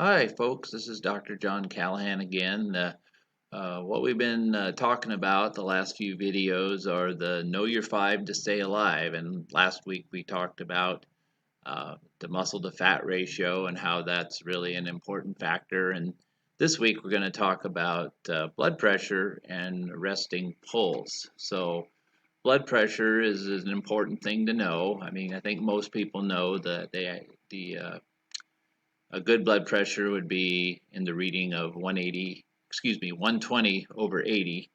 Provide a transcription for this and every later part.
Hi, folks. This is Dr. John Callahan again. What we've been talking about the last few videos are the Know Your Five to Stay Alive. And last week we talked about the muscle to fat ratio and how that's really an important factor. And this week we're going to talk about blood pressure and resting pulse. So, blood pressure is an important thing to know. I mean, I think most people know that a good blood pressure would be in the reading of 120 over 80,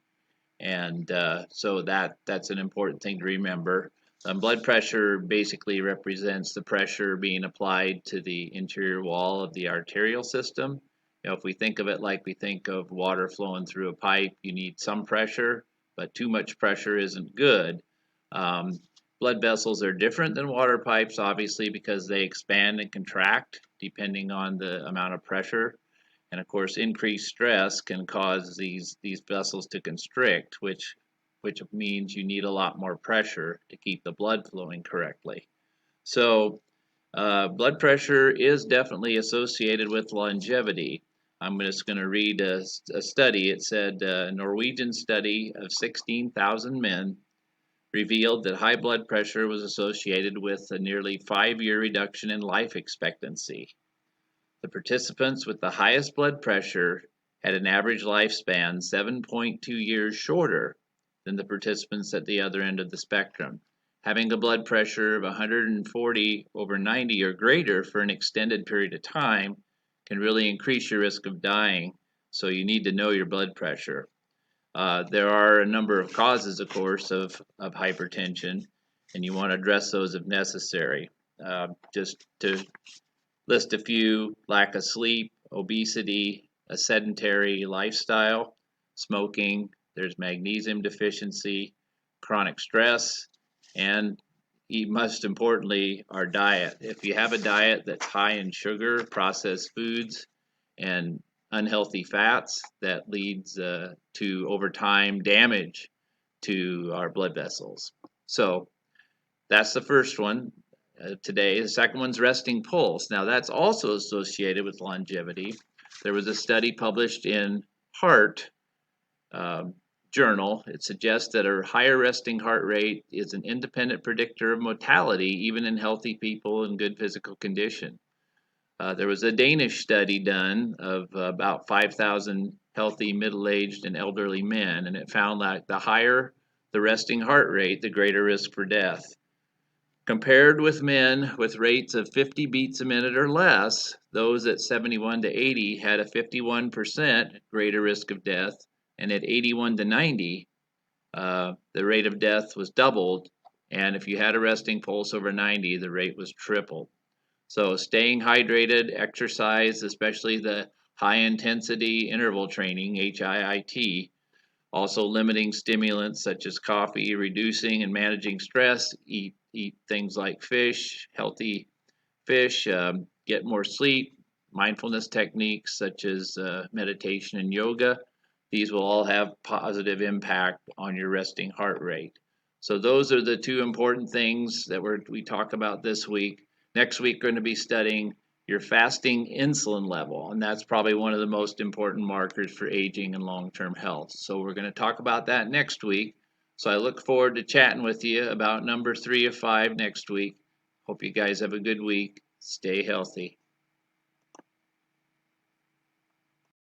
and so that's an important thing to remember. Blood pressure basically represents the pressure being applied to the interior wall of the arterial system. If we think of it like we think of water flowing through a pipe, you need some pressure, but too much pressure isn't good. Um, Blood vessels are different than water pipes, obviously, because they expand and contract depending on the amount of pressure. And of course, increased stress can cause these vessels to constrict, which means you need a lot more pressure to keep the blood flowing correctly. So, blood pressure is definitely associated with longevity. I'm just going to read a study. It said a Norwegian study of 16,000 men revealed that high blood pressure was associated with a nearly 5-year reduction in life expectancy. The participants with the highest blood pressure had an average lifespan 7.2 years shorter than the participants at the other end of the spectrum. Having a blood pressure of 140 over 90 or greater for an extended period of time can really increase your risk of dying, so you need to know your blood pressure. There are a number of causes, of course, of hypertension, and you want to address those if necessary. Just to list a few: lack of sleep, obesity, a sedentary lifestyle, smoking, there's magnesium deficiency, chronic stress, and most importantly, our diet. If you have a diet that's high in sugar, processed foods, and unhealthy fats, that leads to, over time, damage to our blood vessels. So that's the first one today. The second one's resting pulse. Now, that's also associated with longevity. There was a study published in Heart Journal. It suggests that a higher resting heart rate is an independent predictor of mortality, even in healthy people in good physical condition. There was a Danish study done of about 5,000 healthy middle-aged and elderly men, and it found that the higher the resting heart rate, the greater risk for death. Compared with men with rates of 50 beats a minute or less, those at 71 to 80 had a 51% greater risk of death, and at 81 to 90, the rate of death was doubled, and if you had a resting pulse over 90, the rate was tripled. So staying hydrated, exercise, especially the high intensity interval training, HIIT, also limiting stimulants such as coffee, reducing and managing stress, eat things like fish, healthy fish, get more sleep, mindfulness techniques such as meditation and yoga. These will all have positive impact on your resting heart rate. So those are the two important things that we talk about this week. Next week, we're going to be studying your fasting insulin level, and that's probably one of the most important markers for aging and long-term health. So we're going to talk about that next week. So I look forward to chatting with you about number 3 of 5 next week. Hope you guys have a good week. Stay healthy.